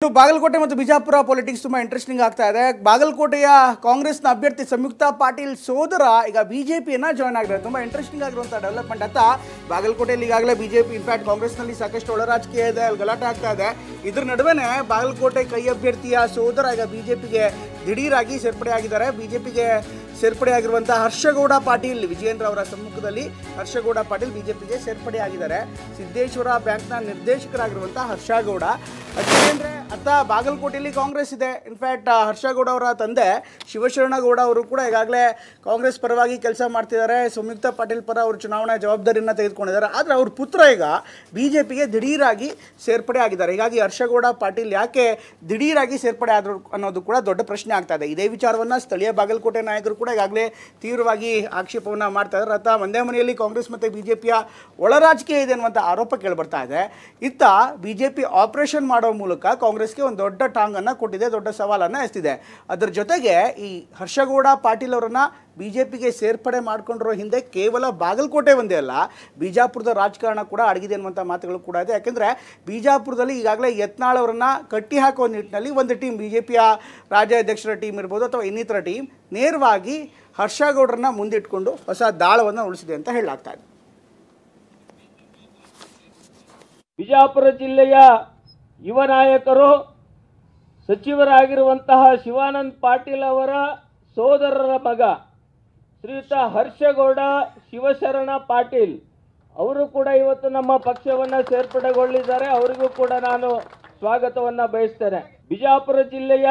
ಬಾಗಲಕೋಟೆ ಮತ್ತು ಬಿಜಾಪುರ ಪೊಲಿಟಿಕ್ಸ್ ತುಂಬಾ ಇಂಟ್ರೆಸ್ಟಿಂಗ್ ಆಗ್ತಾ ಇದೆ. ಬಾಗಲಕೋಟೆಯ ಕಾಂಗ್ರೆಸ್ನ ಅಭ್ಯರ್ಥಿ ಸಂಯುಕ್ತ ಪಾಟೀಲ್ ಸೋದರ ಈಗ ಬಿಜೆಪಿಯನ್ನ ಜಾಯ್ನ್ ಆಗಿದ್ದಾರೆ. ತುಂಬಾ ಇಂಟ್ರೆಸ್ಟಿಂಗ್ ಆಗಿರುವಂತಹ ಡೆವಲಪ್ಮೆಂಟ್ ಅಂತ. ಬಾಗಲಕೋಟೆಯಲ್ಲಿ ಈಗಾಗಲೇ ಬಿಜೆಪಿ ಇನ್ಫ್ಯಾಕ್ಟ್ ಕಾಂಗ್ರೆಸ್ನಲ್ಲಿ ಸಾಕಷ್ಟು ಒಳ ರಾಜಕೀಯ ಇದೆ, ಅಲ್ಲಿ ಗಲಾಟೆ ಆಗ್ತಾ ಇದೆ. ಇದ್ರ ನಡುವೆನೇ ಬಾಗಲಕೋಟೆ ಕೈ ಅಭ್ಯರ್ಥಿಯ ಸೋದರ ಈಗ ಬಿಜೆಪಿಗೆ ದಿಢೀರಾಗಿ ಸೇರ್ಪಡೆಯಾಗಿದ್ದಾರೆ. ಬಿಜೆಪಿಗೆ ಸೇರ್ಪಡೆಯಾಗಿರುವಂತಹ ಹರ್ಷಗೌಡ ಪಾಟೀಲ್, ವಿಜಯೇಂದ್ರ ಅವರ ಸಮ್ಮುಖದಲ್ಲಿ ಹರ್ಷಗೌಡ ಪಾಟೀಲ್ ಬಿಜೆಪಿಗೆ ಸೇರ್ಪಡೆಯಾಗಿದ್ದಾರೆ. ಸಿದ್ದೇಶ್ವರ ಬ್ಯಾಂಕ್ನ ನಿರ್ದೇಶಕರಾಗಿರುವಂತಹ ಹರ್ಷಗೌಡ ಯಾಕೆಂದ್ರೆ ಅತ್ತ ಬಾಗಲಕೋಟೆಯಲ್ಲಿ ಕಾಂಗ್ರೆಸ್ ಇದೆ. ಇನ್ಫ್ಯಾಕ್ಟ್ ಹರ್ಷಗೌಡ ಅವರ ತಂದೆ ಶಿವಶರಣಗೌಡ ಅವರು ಕೂಡ ಈಗಾಗಲೇ ಕಾಂಗ್ರೆಸ್ ಪರವಾಗಿ ಕೆಲಸ ಮಾಡ್ತಿದ್ದಾರೆ. ಸಂಯುಕ್ತ ಪಾಟೀಲ್ ಪರ ಅವರು ಚುನಾವಣಾ ಜವಾಬ್ದಾರಿಯನ್ನು ತೆಗೆದುಕೊಂಡಿದ್ದಾರೆ. ಆದರೆ ಅವ್ರ ಪುತ್ರ ಈಗ ಬಿಜೆಪಿಗೆ ದಿಢೀರಾಗಿ ಸೇರ್ಪಡೆ ಆಗಿದ್ದಾರೆ. ಹೀಗಾಗಿ ಹರ್ಷಗೌಡ ಪಾಟೀಲ್ ಯಾಕೆ ದಿಢೀರಾಗಿ ಸೇರ್ಪಡೆ ಆದರು ಅನ್ನೋದು ಕೂಡ ದೊಡ್ಡ ಪ್ರಶ್ನೆ ಆಗ್ತಾ ಇದೆ. ಇದೇ ವಿಚಾರವನ್ನು ಸ್ಥಳೀಯ ಬಾಗಲಕೋಟೆ ನಾಯಕರು ಕೂಡ ಈಗಾಗಲೇ ತೀವ್ರವಾಗಿ ಆಕ್ಷೇಪವನ್ನು ಮಾಡ್ತಾ ಇದ್ದಾರೆ. ಅತ್ತ ಒಂದೇ ಮನೆಯಲ್ಲಿ ಕಾಂಗ್ರೆಸ್ ಮತ್ತು ಬಿಜೆಪಿಯ ಒಳ ರಾಜಕೀಯ ಇದೆ ಅನ್ನುವಂಥ ಆರೋಪ ಕೇಳಿಬರ್ತಾ ಇದೆ. ಇತ್ತ ಬಿಜೆಪಿ ಆಪರೇಷನ್ ಮಾಡೋ ಮೂಲಕ ಕಾಂಗ್ರೆಸ್ಗೆ ಒಂದು ದೊಡ್ಡ ಟಾಂಗನ್ನು ಕೊಟ್ಟಿದೆ, ದೊಡ್ಡ ಸವಾಲನ್ನು ಎತ್ತಿದೆ. ಅದರ ಜೊತೆಗೆ ಈ ಹರ್ಷಗೌಡ ಪಾಟೀಲ್ ಅವರನ್ನು ಬಿಜೆಪಿಗೆ ಸೇರ್ಪಡೆ ಮಾಡಿಕೊಂಡಿರೋ ಹಿಂದೆ ಕೇವಲ ಬಾಗಲಕೋಟೆ ಒಂದೇ ಅಲ್ಲ, ಬಿಜಾಪುರದ ರಾಜಕಾರಣ ಕೂಡ ಅಡಗಿದೆ ಅನ್ನುವಂಥ ಮಾತುಗಳು ಕೂಡ ಇದೆ. ಯಾಕೆಂದರೆ ಬಿಜಾಪುರದಲ್ಲಿ ಈಗಾಗಲೇ ಯತ್ನಾಳ್ ಅವರನ್ನು ಕಟ್ಟಿ ಹಾಕುವ ನಿಟ್ಟಿನಲ್ಲಿ ಒಂದು ಟೀಮ್, ಬಿಜೆಪಿಯ ರಾಜ್ಯಾಧ್ಯಕ್ಷರ ಟೀಮ್ ಇರ್ಬೋದು ಅಥವಾ ಇನ್ನಿತರ ಟೀಮ್ ನೇರವಾಗಿ ಹರ್ಷಗೌಡರನ್ನ ಮುಂದಿಟ್ಕೊಂಡು ಹೊಸ ದಾಳವನ್ನು ಉಳಿಸಿದೆ ಅಂತ ಹೇಳಲಾಗ್ತಾ ಇದೆ. ಬಿಜಾಪುರ ಜಿಲ್ಲೆಯ ಯುವ ನಾಯಕರು ಸಚಿವರಾಗಿರುವಂತಹ ಶಿವಾನಂದ ಪಾಟೀಲ್ ಅವರ ಸೋದರರ ಮಗ ಶ್ರೀಯುತ ಹರ್ಷಗೌಡ ಶಿವಶರಣ ಪಾಟೀಲ್ ಅವರು ಕೂಡ ಇವತ್ತು ನಮ್ಮ ಪಕ್ಷವನ್ನು ಸೇರ್ಪಡೆಗೊಳ್ಳಿದ್ದಾರೆ. ಅವರಿಗೂ ಕೂಡ ನಾನು ಸ್ವಾಗತವನ್ನು ಬಯಸ್ತೇನೆ. ಬಿಜಾಪುರ ಜಿಲ್ಲೆಯ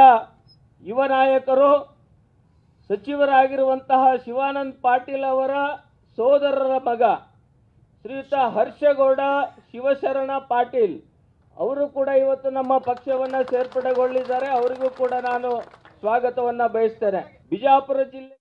ಯುವ ನಾಯಕರು ಸಚಿವರಾಗಿರುವಂತಹ ಶಿವಾನಂದ ಪಾಟೀಲ್ ಅವರ ಸೋದರರ ಮಗ ಶ್ರೀಯುತ ಹರ್ಷಗೌಡ ಶಿವಶರಣ ಪಾಟೀಲ್ ಅವರು ಕೂಡ ಇವತ್ತು ನಮ್ಮ ಪಕ್ಷವನ್ನು ಸೇರ್ಪಡೆಗೊಳ್ಳಿದ್ದಾರೆ. ಅವರಿಗೂ ಕೂಡ ನಾನು ಸ್ವಾಗತವನ್ನು ಬಯಸ್ತೇನೆ. ಬಿಜಾಪುರ ಜಿಲ್ಲೆ